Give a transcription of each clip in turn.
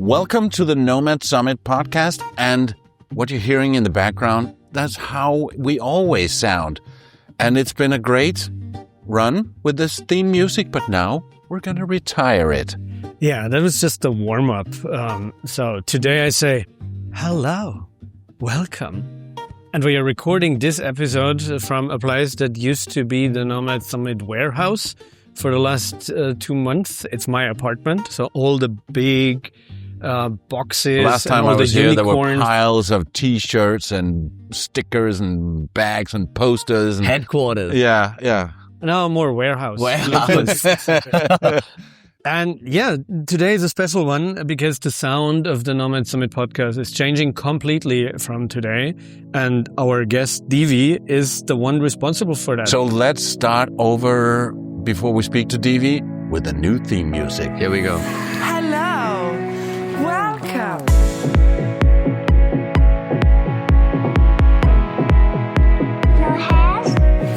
Welcome to the Nomad Summit Podcast, and what you're hearing in the background, that's how we always sound. And it's been a great run with this theme music, but now we're going to retire it. Yeah, that was just a warm-up. So today I say, hello, welcome. And we are recording this episode from a place that used to be the Nomad Summit warehouse for the last 2 months. It's my apartment, so all the big boxes. Last time and all I was the here, there were unicorns. piles of T-shirts and stickers and bags and posters. And Headquarters. Yeah. Now more warehouse. Warehouse. And yeah, today is a special one because the sound of the Nomad Summit podcast is changing completely from today. And our guest, Divi, is the one responsible for that. So let's start over before we speak to Divi with the new theme music. Here we go. Hello, welcome.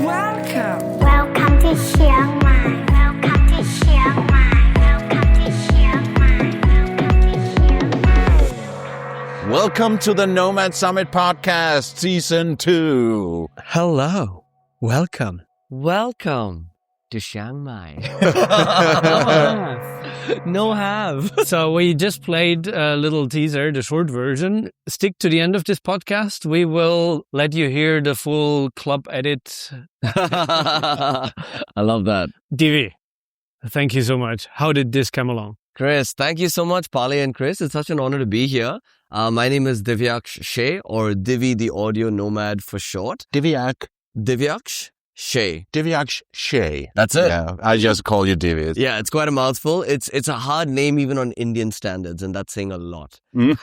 Welcome. Welcome to Chiang Mai. Welcome to Chiang Mai. Welcome to Chiang Mai. Welcome to Chiang Mai. Welcome to the Nomad Summit Podcast, Season 2. Hello, welcome. Welcome to Chiang Mai. No have. So we just played a little teaser, the short version. Stick to the end of this podcast. We will let you hear the full club edit. I love that. Divi, thank you so much. How did this come along? Chris, thank you so much, Pali and Chris. It's such an honor to be here. My name is Diveakssh Schae, or Divi the Audio Nomad for short. Diveakssh Schae. Schae. That's it. Yeah, I just call you Divi. Yeah, it's quite a mouthful. It's a hard name even on Indian standards, and that's saying a lot.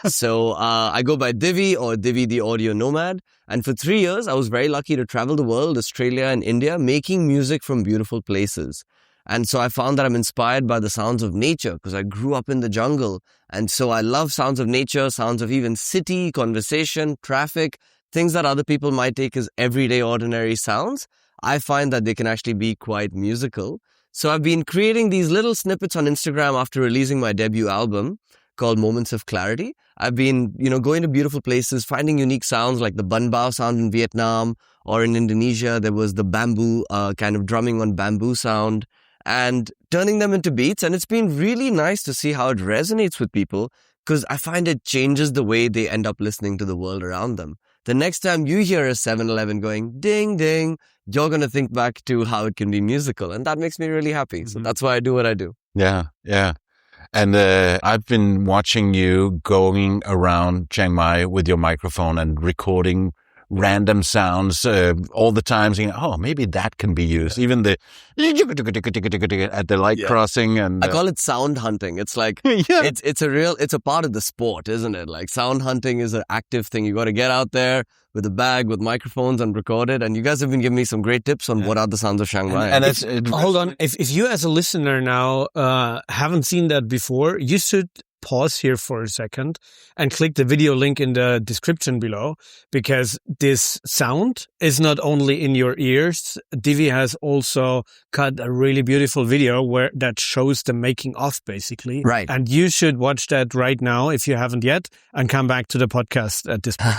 So I go by Divi or Divi the Audio Nomad. And for 3 years, I was very lucky to travel the world, Australia and India, making music from beautiful places. And so I found that I'm inspired by the sounds of nature because I grew up in the jungle. And so I love sounds of nature, sounds of even city, conversation, traffic, things that other people might take as everyday ordinary sounds. I find that they can actually be quite musical. So I've been creating these little snippets on Instagram after releasing my debut album called Moments of Clarity. I've been, going to beautiful places, finding unique sounds like the bun bao sound in Vietnam, or in Indonesia, there was the bamboo kind of drumming on bamboo sound, and turning them into beats. And it's been really nice to see how it resonates with people because I find it changes the way they end up listening to the world around them. The next time you hear a 7-Eleven going ding, ding, you're going to think back to how it can be musical. And that makes me really happy. So that's why I do what I do. Yeah. And I've been watching you going around Chiang Mai with your microphone and recording random sounds all the time, saying, oh, maybe that can be used. Even the at the light crossing. And I call it sound hunting. It's like, it's a part of the sport, isn't it? Like sound hunting is an active thing. You got to get out there with a bag, with microphones and record it. And you guys have been giving me some great tips on what are the sounds of Chiang Mai. And Hold on. If you as a listener now haven't seen that before, you should pause here for a second and click the video link in the description below, because this sound is not only in your ears. Divi has also cut a really beautiful video that shows the making of, basically. Right. And you should watch that right now if you haven't yet, and come back to the podcast at this point.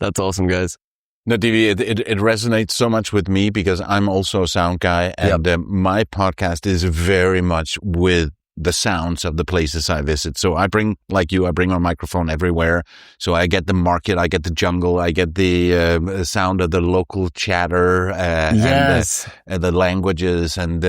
That's awesome, guys. No, Divi, it resonates so much with me because I'm also a sound guy, and my podcast is very much with the sounds of the places I visit. So I bring my microphone everywhere. So I get the market, I get the jungle, I get the sound of the local chatter, and the languages. And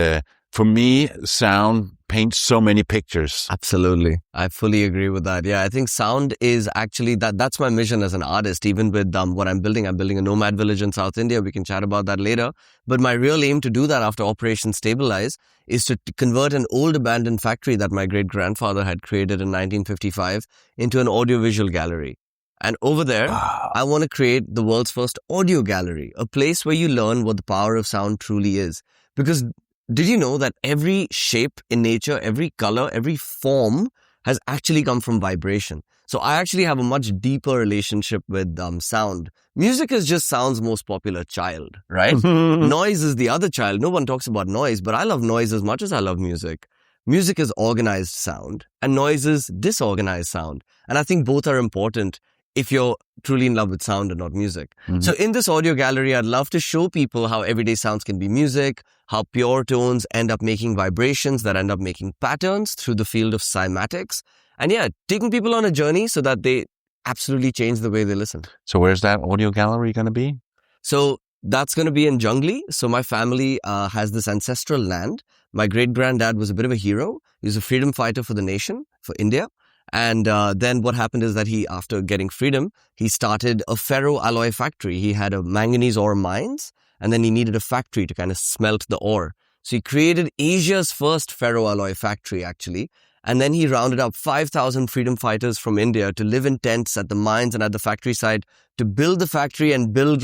for me, sound paints so many pictures. Absolutely. I fully agree with that. Yeah, I think sound is actually, that's my mission as an artist, even with what I'm building. I'm building a nomad village in South India. We can chat about that later. But my real aim to do that after Operation Stabilize is to convert an old abandoned factory that my great-grandfather had created in 1955 into an audiovisual gallery. And over there, I want to create the world's first audio gallery, a place where you learn what the power of sound truly is. Because did you know that every shape in nature, every color, every form has actually come from vibration? So I actually have a much deeper relationship with sound. Music is just sound's most popular child, right? Noise is the other child. No one talks about noise, but I love noise as much as I love music. Music is organized sound and noise is disorganized sound. And I think both are important if you're truly in love with sound and not music. So in this audio gallery, I'd love to show people how everyday sounds can be music, how pure tones end up making vibrations that end up making patterns through the field of cymatics. And yeah, taking people on a journey so that they absolutely change the way they listen. So where's that audio gallery going to be? So that's going to be in Jungli. So my family has this ancestral land. My great-granddad was a bit of a hero. He was a freedom fighter for the nation, for India. And then what happened is that he, after getting freedom, he started a ferroalloy factory. He had a manganese ore mines, and then he needed a factory to kind of smelt the ore. So he created Asia's first ferroalloy factory, actually. And then he rounded up 5,000 freedom fighters from India to live in tents at the mines and at the factory site to build the factory and build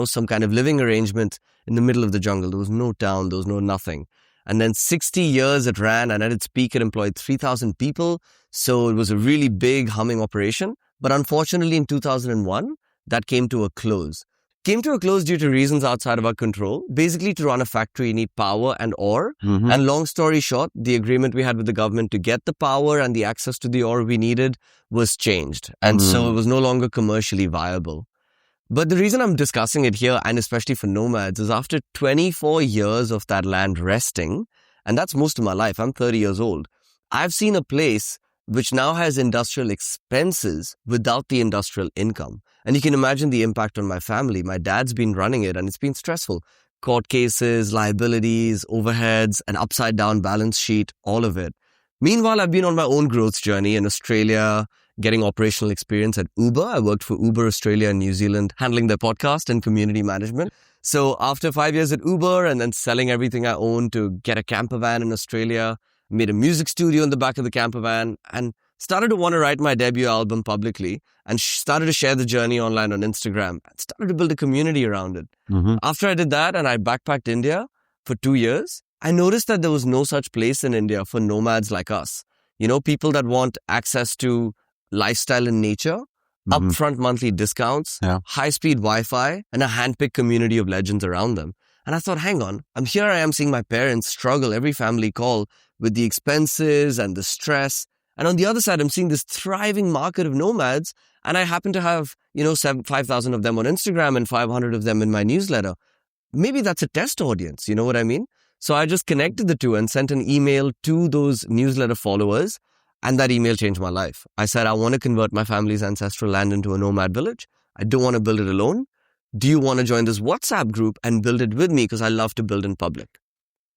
some kind of living arrangement in the middle of the jungle. There was no town, there was no nothing. And then 60 years it ran, and at its peak it employed 3,000 people. So it was a really big humming operation. But unfortunately in 2001, that came to a close. Came to a close due to reasons outside of our control. Basically, to run a factory, you need power and ore. And long story short, the agreement we had with the government to get the power and the access to the ore we needed was changed. And so it was no longer commercially viable. But the reason I'm discussing it here, and especially for nomads, is after 24 years of that land resting, and that's most of my life, I'm 30 years old, I've seen a place which now has industrial expenses without the industrial income. And you can imagine the impact on my family. My dad's been running it and it's been stressful. Court cases, liabilities, overheads, an upside down balance sheet, all of it. Meanwhile, I've been on my own growth journey in Australia, getting operational experience at Uber. I worked for Uber Australia and New Zealand, handling their podcast and community management. So after 5 years at Uber and then selling everything I owned to get a camper van in Australia, made a music studio in the back of the camper van and started to want to write my debut album publicly and started to share the journey online on Instagram and started to build a community around it. After I did that and I backpacked India for 2 years, I noticed that there was no such place in India for nomads like us. People that want access to lifestyle in nature, upfront monthly discounts, high-speed Wi-Fi, and a handpicked community of legends around them. And I thought, hang on, here I am seeing my parents struggle every family call with the expenses and the stress. And on the other side, I'm seeing this thriving market of nomads. And I happen to have, 5,000 of them on Instagram and 500 of them in my newsletter. Maybe that's a test audience. You know what I mean? So I just connected the two and sent an email to those newsletter followers. And that email changed my life. I said, I want to convert my family's ancestral land into a nomad village. I don't want to build it alone. Do you want to join this WhatsApp group and build it with me? Because I love to build in public.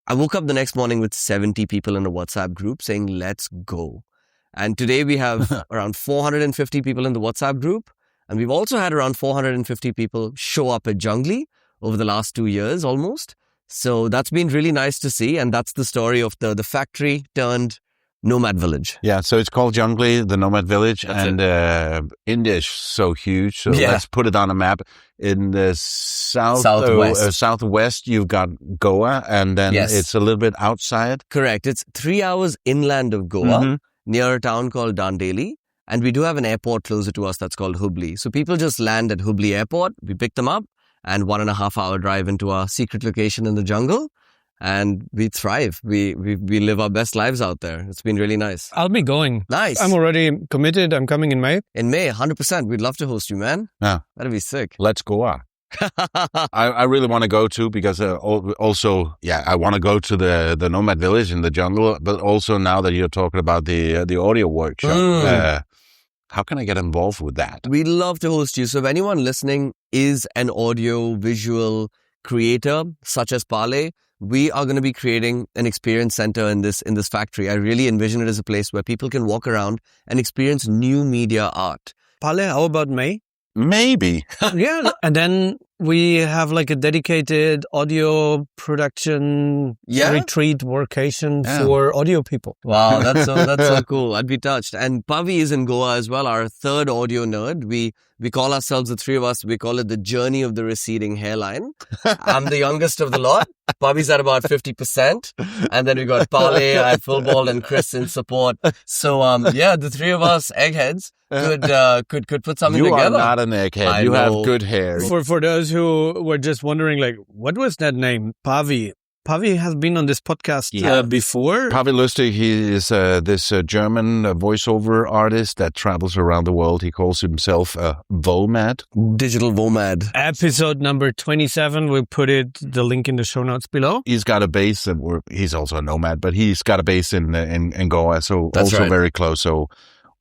I woke up the next morning with 70 people in a WhatsApp group saying, let's go. And today we have around 450 people in the WhatsApp group. And we've also had around 450 people show up at Jungli over the last 2 years almost. So that's been really nice to see. And that's the story of the factory turned nomad village. Yeah, so it's called Jungli, the nomad village. India is so huge. So let's put it on a map. In the southwest, you've got Goa, and then it's a little bit outside. Correct. It's 3 hours inland of Goa, near a town called Dandeli. And we do have an airport closer to us that's called Hubli. So people just land at Hubli Airport. We pick them up and 1.5 hour drive into our secret location in the jungle. And we thrive. We live our best lives out there. It's been really nice. I'll be going. Nice. I'm already committed. I'm coming in May. In May, 100%. We'd love to host you, man. Yeah. That'd be sick. Let's go. I really want to go too because I want to go to the nomad village in the jungle. But also now that you're talking about the audio workshop, how can I get involved with that? We'd love to host you. So if anyone listening is an audio visual creator, such as Pale, we are going to be creating an experience center in this factory. I really envision it as a place where people can walk around and experience new media art. Pale, how about May? Maybe. Yeah. And then we have like a dedicated audio production retreat workation for audio people. Wow, that's so cool. I'd be touched. And Pavi is in Goa as well, our third audio nerd. We call ourselves, the three of us, we call it the journey of the receding hairline. I'm the youngest of the lot. Pavi's at about 50%. And then we got Pale, I have full bald, and Chris in support. So, the three of us eggheads could put something together. You are not an egghead. You have good hair. For those who were just wondering, like, what was that name? Pavi. Pavi has been on this podcast before. Pavi Lustig, he is this German voiceover artist that travels around the world. He calls himself a VOMAD. Digital VOMAD. Episode number 27. We'll put the link in the show notes below. He's got a base, and he's also a nomad, but he's got a base in Goa, so That's also right. very close. So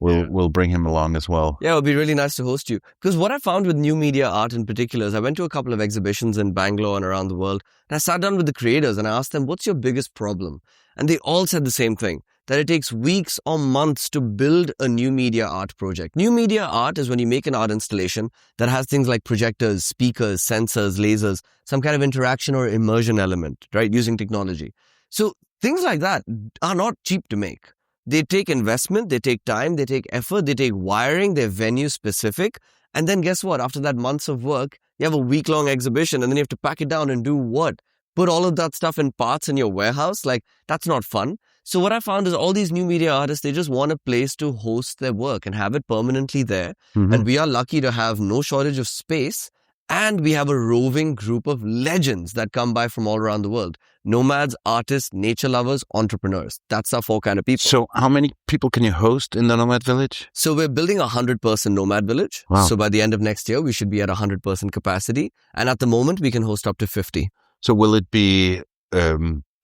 we'll bring him along as well. Yeah, it would be really nice to host you. Because what I found with new media art in particular is I went to a couple of exhibitions in Bangalore and around the world. And I sat down with the creators and I asked them, what's your biggest problem? And they all said the same thing, that it takes weeks or months to build a new media art project. New media art is when you make an art installation that has things like projectors, speakers, sensors, lasers, some kind of interaction or immersion element, right, using technology. So things like that are not cheap to make. They take investment, they take time, they take effort, they take wiring, they're venue specific. And then guess what? After that months of work, you have a week-long exhibition and then you have to pack it down and do what? Put all of that stuff in parts in your warehouse? Like, that's not fun. So what I found is all these new media artists, they just want a place to host their work and have it permanently there. Mm-hmm. And we are lucky to have no shortage of space. And we have a roving group of legends that come by from all around the world. Nomads, artists, nature lovers, entrepreneurs. That's our 4 kind of people. So how many people can you host in the Nomad Village? So we're building a 100-person Nomad Village. Wow. So by the end of next year, we should be at 100% capacity. And at the moment, we can host up to 50. So will it be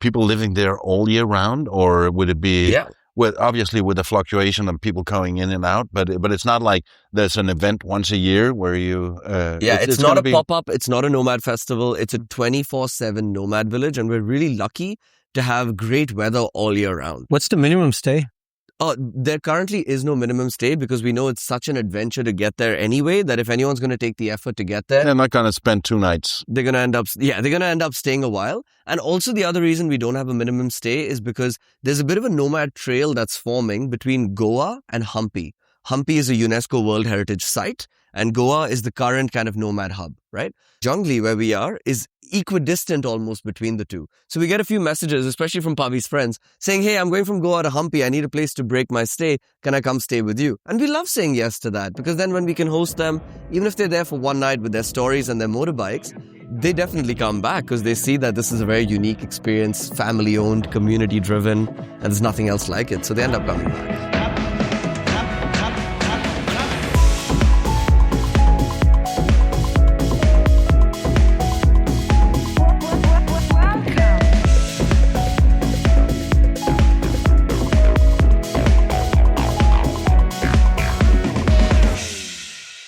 people living there all year round, or would it be obviously with the fluctuation of people going in and out, but it's not like there's an event once a year where you it's not a pop-up, it's not a nomad festival, it's a 24/7 nomad village, and we're really lucky to have great weather all year round. What's the minimum stay? There currently is no minimum stay because we know it's such an adventure to get there anyway that if anyone's going to take the effort to get there, they're not going to spend 2 nights. They're going to end up staying a while. And also the other reason we don't have a minimum stay is because there's a bit of a nomad trail that's forming between Goa and Hampi. Hampi is a UNESCO World Heritage Site and Goa is the current kind of nomad hub, right? Jungli, where we are, is equidistant almost between the two. So we get a few messages, especially from Pavi's friends, saying, hey, I'm going from Goa to Hampi. I need a place to break my stay. Can I come stay with you? And we love saying yes to that because then when we can host them, even if they're there for one night with their stories and their motorbikes, they definitely come back because they see that this is a very unique experience, family-owned, community-driven, and there's nothing else like it. So they end up coming back.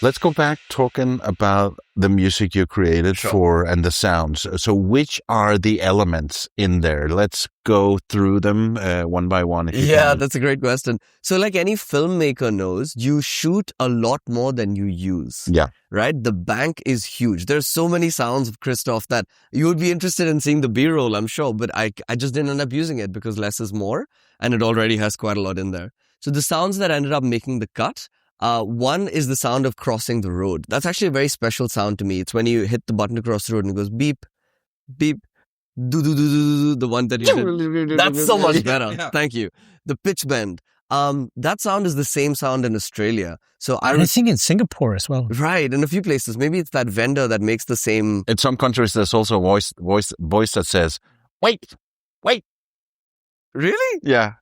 Let's go back talking about the music you created for and the sounds. So which are the elements in there? Let's go through them one by one. If you can. That's a great question. So like any filmmaker knows, you shoot a lot more than you use. Yeah. Right? The bank is huge. There's so many sounds of Christoph that you would be interested in seeing the B-roll, I'm sure. But I just didn't end up using it because less is more. And it already has quite a lot in there. So the sounds that ended up making the cut, one is the sound of crossing the road. That's actually a very special sound to me. It's when you hit the button to cross the road and it goes beep, beep, do, do, do, do, do, the one that you did. That's so much better. Yeah. Thank you. The pitch bend. That sound is the same sound in Australia. So I think in Singapore as well. Right. In a few places. Maybe it's that vendor that makes the same. In some countries, there's also a voice that says, wait. Really? Yeah.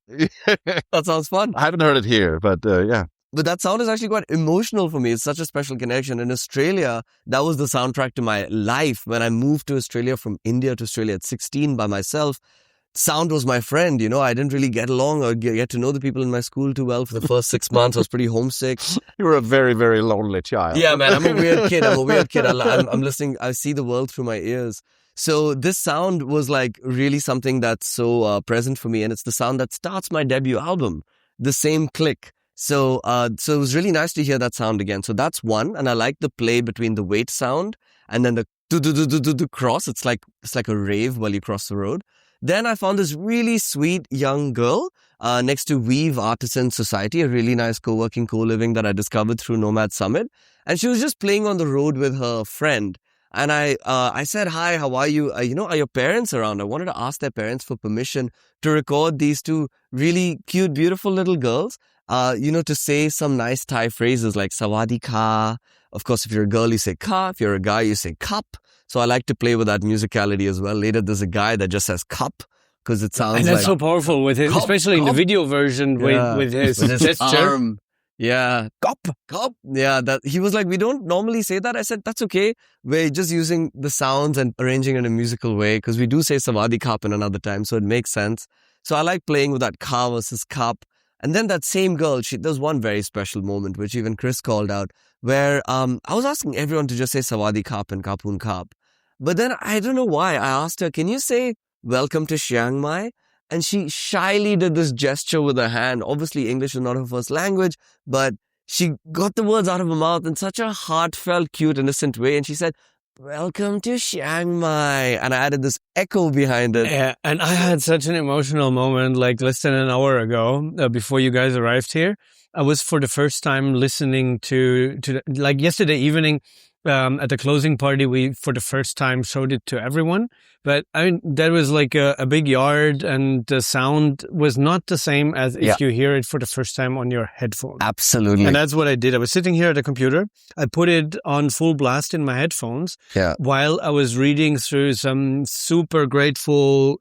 That sounds fun. I haven't heard it here, but yeah. But that sound is actually quite emotional for me. It's such a special connection. In Australia, that was the soundtrack to my life. When I moved to Australia from India to Australia at 16 by myself, sound was my friend. You know, I didn't really get along or get to know the people in my school too well for the first 6 months. I was pretty homesick. You were a very, very lonely child. Yeah, man. I'm a weird kid. I'm listening. I see the world through my ears. So this sound was like really something that's so present for me. And it's the sound that starts my debut album. The same click. So it was really nice to hear that sound again. So that's one. And I like the play between the wait sound and then the cross. It's like a rave while you cross the road. Then I found this really sweet young girl next to Weave Artisan Society, a really nice co-working, co-living that I discovered through Nomad Summit. And she was just playing on the road with her friend. And I said, hi, how are you? Are your parents around? I wanted to ask their parents for permission to record these two really cute, beautiful little girls. to say some nice Thai phrases like Sawadee Ka. Of course, if you're a girl, you say Ka. If you're a guy, you say Cup. So I like to play with that musicality as well. Later, there's a guy that just says Cup because it sounds and that's like... so powerful with his, Cup, especially in the video version with his gesture. Arm. Yeah. Cup. Yeah. That he was like, we don't normally say that. I said, that's okay. We're just using the sounds and arranging it in a musical way because we do say Sawadee Cup in another time. So it makes sense. So I like playing with that Ka versus Cup. And then that same girl, there's one very special moment, which even Chris called out, where I was asking everyone to just say Sawadee Cup and Kapun Kap. But then I don't know why. I asked her, can you say welcome to Chiang Mai? And she shyly did this gesture with her hand. Obviously, English is not her first language, but she got the words out of her mouth in such a heartfelt, cute, innocent way. And she said, welcome to Chiang Mai. And I added this echo behind it. Yeah, and I had such an emotional moment like less than an hour ago before you guys arrived here. I was for the first time listening to like yesterday evening at the closing party, we for the first time showed it to everyone. But I mean, there was like a big yard and the sound was not the same as if you hear it for the first time on your headphones. Absolutely. And that's what I did. I was sitting here at the computer. I put it on full blast in my headphones while I was reading through some super grateful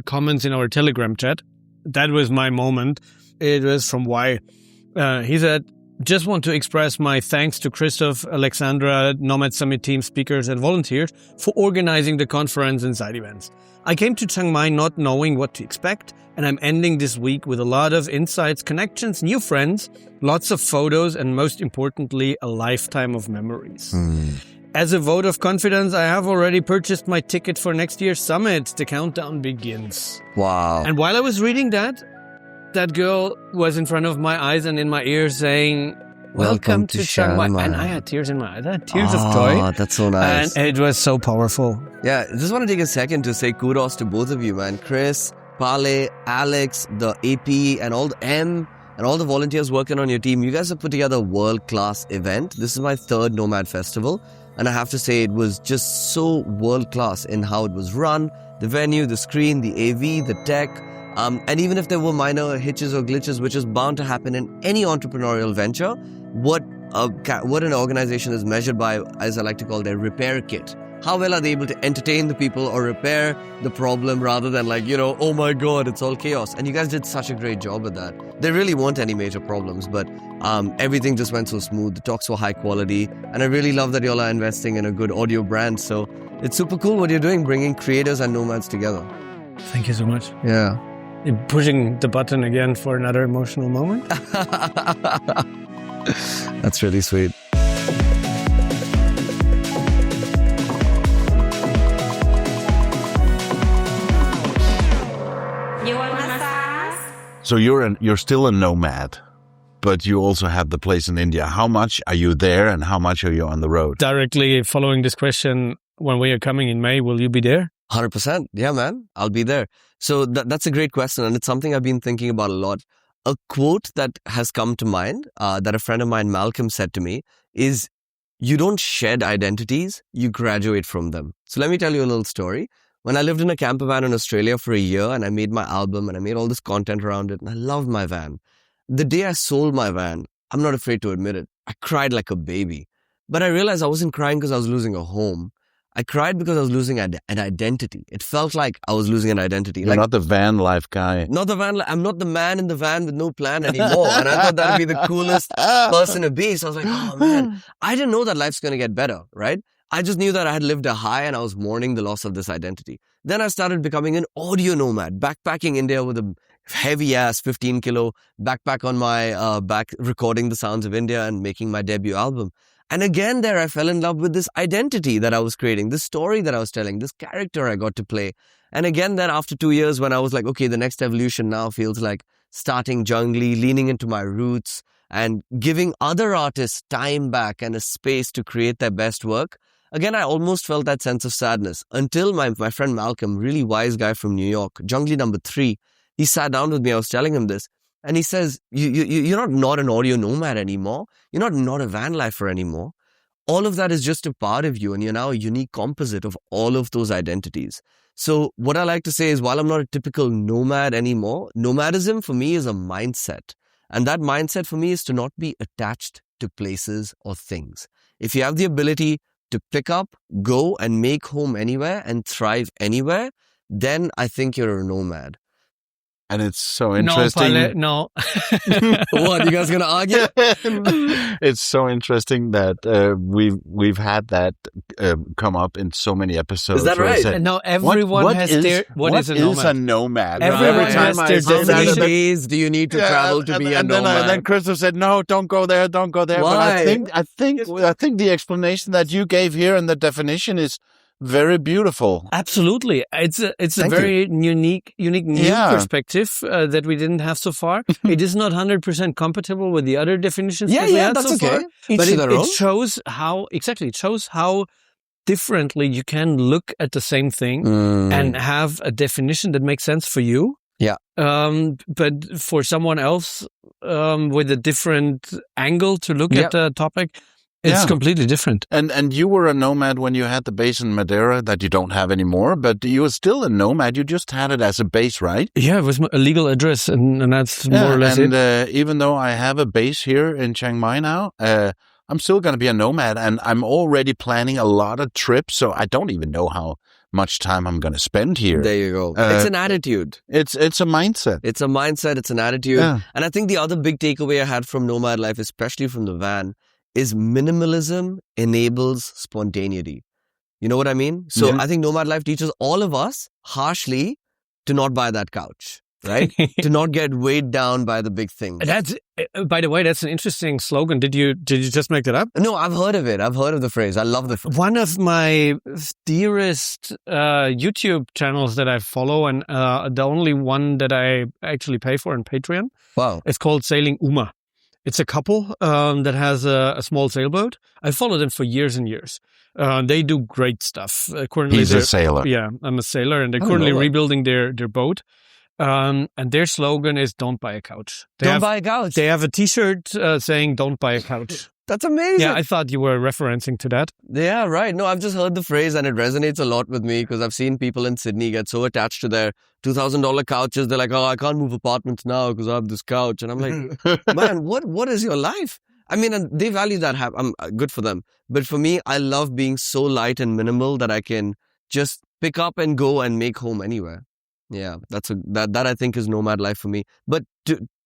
comments in our Telegram chat. That was my moment. It was from Y. He said, just want to express my thanks to Christoph, Alexandra, Nomad Summit team speakers and volunteers for organizing the conference and side events. I came to Chiang Mai not knowing what to expect, and I'm ending this week with a lot of insights, connections, new friends, lots of photos, and most importantly, a lifetime of memories. As a vote of confidence, I have already purchased my ticket for next year's summit. The countdown begins. Wow. And while I was reading that girl was in front of my eyes and in my ears saying, welcome to Chiang Mai. And I had tears in my eyes. I had tears of joy. That's so nice. And it was so powerful. Yeah, I just want to take a second to say kudos to both of you, man. Chris, Pale, Alex, the AP, and all the M, and all the volunteers working on your team. You guys have put together a world-class event. This is my third Nomad Festival. And I have to say, it was just so world-class in how it was run, the venue, the screen, the AV, the tech. And even if there were minor hitches or glitches, which is bound to happen in any entrepreneurial venture, what an organization is measured by, as I like to call their repair kit. How well are they able to entertain the people or repair the problem rather than like, oh my God, it's all chaos. And you guys did such a great job with that. There really weren't any major problems, but everything just went so smooth. The talks were high quality. And I really love that y'all are investing in a good audio brand. So it's super cool what you're doing, bringing creators and nomads together. Thank you so much. Yeah. You're pushing the button again for another emotional moment. That's really sweet. You want massage? So you're still a nomad, but you also have the place in India. How much are you there and how much are you on the road? Directly following this question, when we are coming in May, will you be there? 100%. Yeah, man. I'll be there. So that's a great question. And it's something I've been thinking about a lot. A quote that has come to mind that a friend of mine, Malcolm, said to me is, you don't shed identities, you graduate from them. So let me tell you a little story. When I lived in a camper van in Australia for a year and I made my album and I made all this content around it and I loved my van. The day I sold my van, I'm not afraid to admit it, I cried like a baby. But I realized I wasn't crying because I was losing a home. I cried because I was losing an identity. It felt like I was losing an identity. You're not the van life guy. Not the van. I'm not the man in the van with no plan anymore. And I thought that'd be the coolest person to be. So I was like, oh man, I didn't know that life's going to get better, right? I just knew that I had lived a high and I was mourning the loss of this identity. Then I started becoming an audio nomad, backpacking India with a heavy ass 15 kilo backpack on my back, recording the sounds of India and making my debut album. And again, there I fell in love with this identity that I was creating, this story that I was telling, this character I got to play. And again, then after 2 years, when I was like, okay, the next evolution now feels like starting jungly, leaning into my roots and giving other artists time back and a space to create their best work. Again, I almost felt that sense of sadness until my friend Malcolm, really wise guy from New York, jungly number 3, he sat down with me. I was telling him this. And he says, you're not an audio nomad anymore. You're not a van lifer anymore. All of that is just a part of you. And you're now a unique composite of all of those identities. So what I like to say is, while I'm not a typical nomad anymore, nomadism for me is a mindset. And that mindset for me is to not be attached to places or things. If you have the ability to pick up, go and make home anywhere and thrive anywhere, then I think you're a nomad. And it's so interesting. No. What, you guys gonna argue? It's so interesting that we've had that come up in so many episodes. Is that where I right? said, No, everyone has their... What is a nomad? Every Everyone time has I their say that, How many definition. days do you need to travel to be a nomad? And then Christoph said, "No, don't go there, don't go there." Why? But I think the explanation that you gave here and the definition is very beautiful. Absolutely. It's a Thank very unique new perspective that we didn't have so far. It is not 100% compatible with the other definitions that we had that's so okay. far. Each But to their own. it shows how differently you can look at the same thing and have a definition that makes sense for you. Yeah. But for someone else with a different angle to look at the topic, it's completely different. And you were a nomad when you had the base in Madeira that you don't have anymore, but you were still a nomad. You just had it as a base, right? Yeah, it was a legal address, and that's more or less it. Even though I have a base here in Chiang Mai now, I'm still going to be a nomad, and I'm already planning a lot of trips, so I don't even know how much time I'm going to spend here. There you go. It's an attitude. It's a mindset. It's a mindset. It's an attitude. Yeah. And I think the other big takeaway I had from nomad life, especially from the van, is minimalism enables spontaneity. You know what I mean? So I think nomad life teaches all of us harshly to not buy that couch, right? To not get weighed down by the big things. That's, by the way, that's an interesting slogan. Did you just make that up? No, I've heard of it. I've heard of the phrase. I love the phrase. One of my dearest YouTube channels that I follow, and the only one that I actually pay for on Patreon, is called Sailing Uma. It's a couple that has a small sailboat. I followed them for years and years. They do great stuff. Currently, He's a sailor. Yeah, I'm a sailor, and they're currently rebuilding their boat. And their slogan is "Don't buy a couch." Don't buy a couch. They have a T-shirt saying "Don't buy a couch." That's amazing. Yeah, I thought you were referencing to that. Yeah, right. No, I've just heard the phrase and it resonates a lot with me because I've seen people in Sydney get so attached to their $2,000 couches. They're like, "Oh, I can't move apartments now because I have this couch." And I'm like, man, what is your life? I mean, and they value that. I'm good for them. But for me, I love being so light and minimal that I can just pick up and go and make home anywhere. Yeah, that I think is nomad life for me. But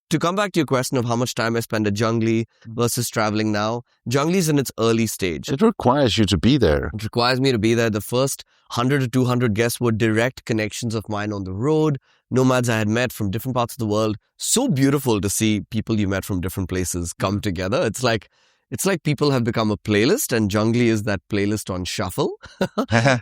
to come back to your question of how much time I spend at Junglee versus traveling now, Junglee's in its early stage. It requires you to be there. It requires me to be there. The first 100 to 200 guests were direct connections of mine on the road. Nomads I had met from different parts of the world. So beautiful to see people you met from different places come together. It's like people have become a playlist and Junglee is that playlist on shuffle.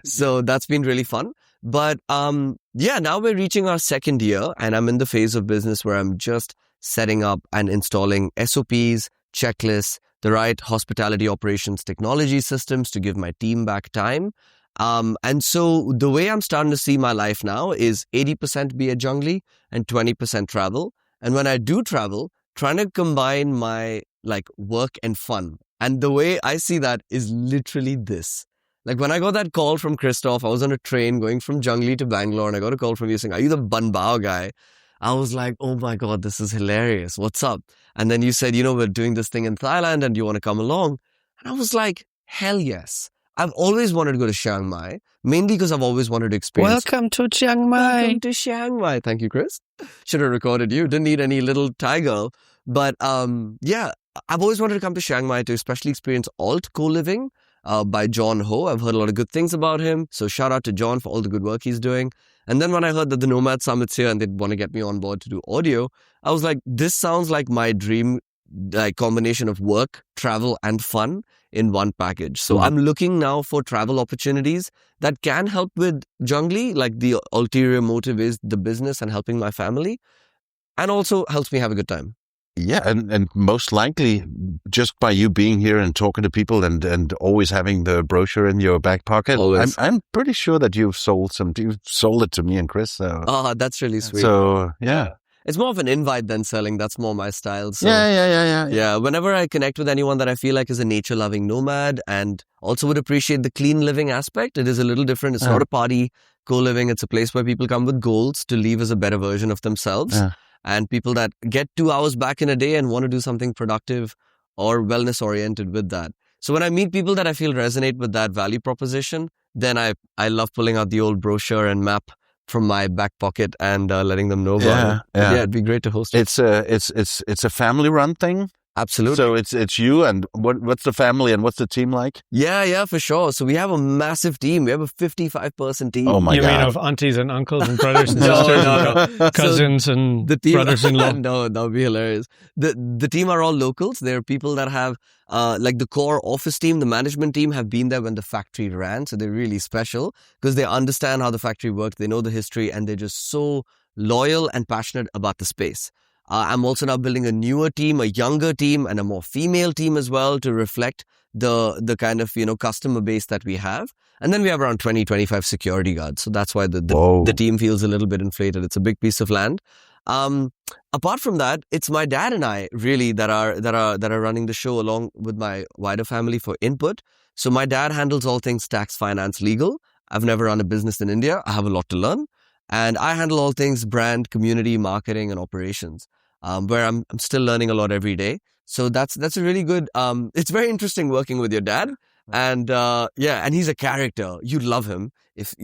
So that's been really fun. But now we're reaching our second year and I'm in the phase of business where I'm just setting up and installing SOPs, checklists, the right hospitality operations technology systems to give my team back time. And so the way I'm starting to see my life now is 80% be at Junglee and 20% travel. And when I do travel, trying to combine my work and fun. And the way I see that is literally this. Like when I got that call from Christoph, I was on a train going from Junglee to Bangalore and I got a call from you saying, "Are you the Ban Bao guy?" I was like, "Oh my God, this is hilarious. What's up?" And then you said, "We're doing this thing in Thailand and you want to come along?" And I was like, hell yes. I've always wanted to go to Chiang Mai, mainly because I've always wanted to experience. Welcome to Chiang Mai. Welcome to Chiang Mai. Thank you, Chris. Should have recorded you. Didn't need any little Thai girl. But I've always wanted to come to Chiang Mai to especially experience alt co-living by John Ho. I've heard a lot of good things about him. So shout out to John for all the good work he's doing. And then when I heard that the Nomad Summit's here and they'd want to get me on board to do audio, I was like, this sounds like my dream combination of work, travel, and fun in one package. So I'm looking now for travel opportunities that can help with Junglee. Like the ulterior motive is the business and helping my family, and also helps me have a good time. Yeah, and most likely just by you being here and talking to people and always having the brochure in your back pocket, I'm pretty sure that you've sold it to me and Chris. So. That's really sweet. So yeah. It's more of an invite than selling. That's more my style. So, Yeah. Whenever I connect with anyone that I feel like is a nature-loving nomad and also would appreciate the clean living aspect, it is a little different. It's not a party co-living. It's a place where people come with goals to leave as a better version of themselves. and people that get 2 hours back in a day and want to do something productive or wellness oriented with that. So when I meet people that I feel resonate with that value proposition, then I love pulling out the old brochure and map from my back pocket and letting them know about it. Yeah, it'd be great to host it. It's a family run thing. Absolutely. So it's you, and what's the family and what's the team like? Yeah, for sure. So we have a massive team. We have a 55-person team. Oh my God. You mean of aunties and uncles and brothers and sisters and cousins and the team, brothers-in-law? No, that would be hilarious. The team are all locals. They're people that have, like the core office team, the management team have been there when the factory ran. So they're really special because they understand how the factory works. They know the history, and they're just so loyal and passionate about the space. I'm also now building a newer team, a younger team, and a more female team as well to reflect the kind of, customer base that we have. And then we have around 20-25 security guards. So that's why the team feels a little bit inflated. It's a big piece of land. Apart from that, it's my dad and I really that are running the show along with my wider family for input. So my dad handles all things tax, finance, legal. I've never run a business in India. I have a lot to learn. And I handle all things brand, community, marketing, and operations, where I'm still learning a lot every day. So that's a really good, it's very interesting working with your dad. And and he's a character. You'd love him.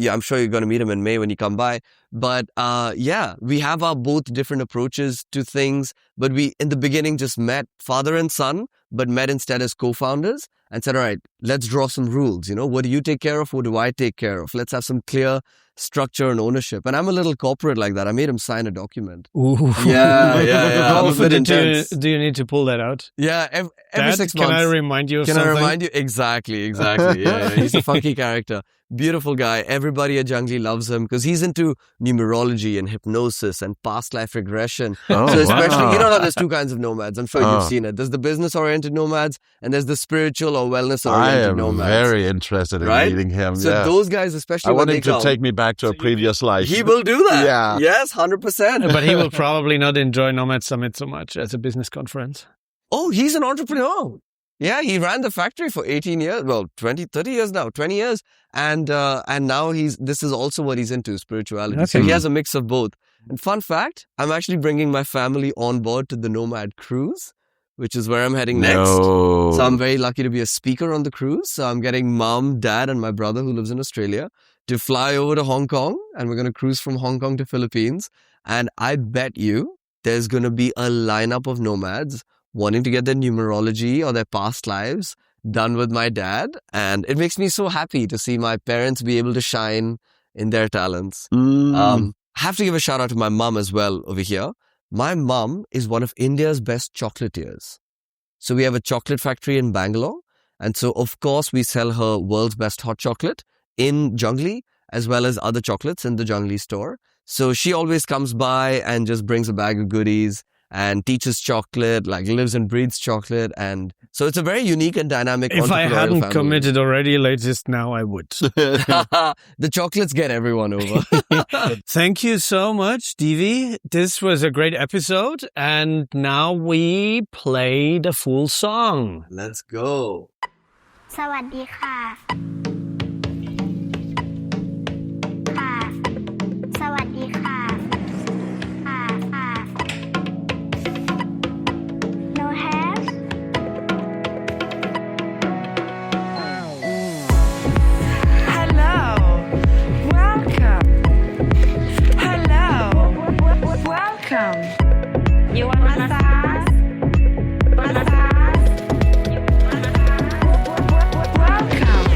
I'm sure you're going to meet him in May when you come by. But we have our both different approaches to things. But we, in the beginning, just met father and son, but met instead as co-founders and said, all right, let's draw some rules. What do you take care of? What do I take care of? Let's have some clear structure and ownership. And I'm a little corporate like that. I made him sign a document. Ooh. Yeah. How often do you need to pull that out? Yeah, every Dad, 6 months. Can I remind you of something? Can I remind you? Exactly. Yeah, he's a funky character. Beautiful guy. Everybody at Junglee loves him because he's into numerology and hypnosis and past life regression. So especially, there's two kinds of nomads. I'm sure you've seen it. There's the business-oriented nomads and there's the spiritual or wellness-oriented nomads. I am very interested in meeting him. So those guys, especially I want him to take me back to a previous life. He will do that. Yeah. Yes, 100%. But he will probably not enjoy Nomad Summit so much as a business conference. Oh, he's an entrepreneur. Yeah, he ran the factory for 18 years. Well, 20 years now. And now this is also what he's into, spirituality. Okay. So he has a mix of both. And fun fact, I'm actually bringing my family on board to the Nomad cruise, which is where I'm heading next. So I'm very lucky to be a speaker on the cruise. So I'm getting mom, dad, and my brother who lives in Australia to fly over to Hong Kong. And we're going to cruise from Hong Kong to Philippines. And I bet you there's going to be a lineup of nomads wanting to get their numerology or their past lives done with my dad. And it makes me so happy to see my parents be able to shine in their talents. I have to give a shout out to my mom as well over here. My mom is one of India's best chocolatiers. So we have a chocolate factory in Bangalore. And so, of course, we sell her world's best hot chocolate in Junglee, as well as other chocolates in the Junglee store. So she always comes by and just brings a bag of goodies and teaches chocolate, like lives and breathes chocolate. And so it's a very unique and dynamic If I hadn't family. Committed already, latest now I would. The chocolates get everyone over. Thank you so much, Divi. This was a great episode. And now we play the full song. Let's go. สวัสดีค่ะสวัสดีค่ะ No hash Hello, welcome. Hello, welcome. You want massage? Massage? Welcome.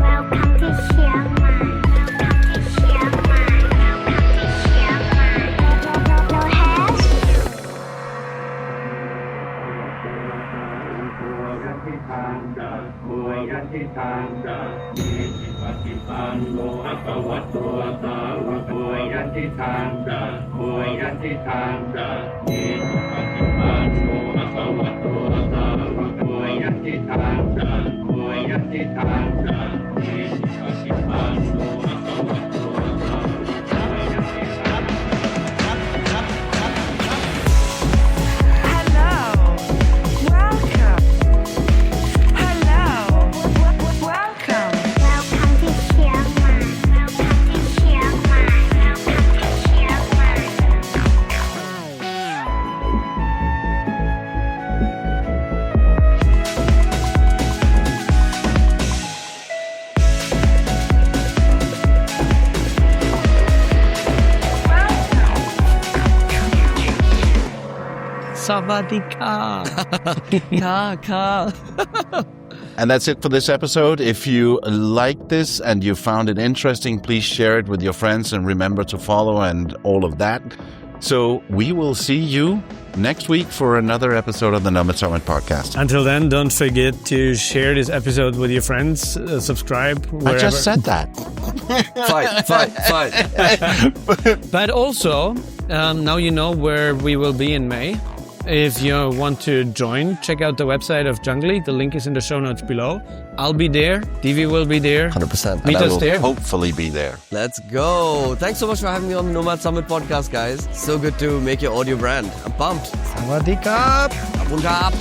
Welcome to Chiang Mai. Welcome to Chiang Mai. Welcome to Chiang Mai. No hash. welcome. Hello, welcome. Sawadika. Ka. And that's it for this episode. If you like this and you found it interesting, please share it with your friends and remember to follow and all of that. So we will see you next week for another episode of the Nomad Summit Podcast. Until then, don't forget to share this episode with your friends, subscribe wherever. I just said that. Fight. But also, now you know where we will be in May. If you want to join, check out the website of Jungly. The link is in the show notes below. I'll be there. Divi will be there. 100%. Meet And I us will there. hopefully be there. Let's go. Thanks so much for having me on the Nomad Summit Podcast, guys. So good to make your audio brand. I'm pumped. Sawadika. Abundab.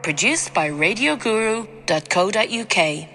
Produced by RadioGuru.co.uk.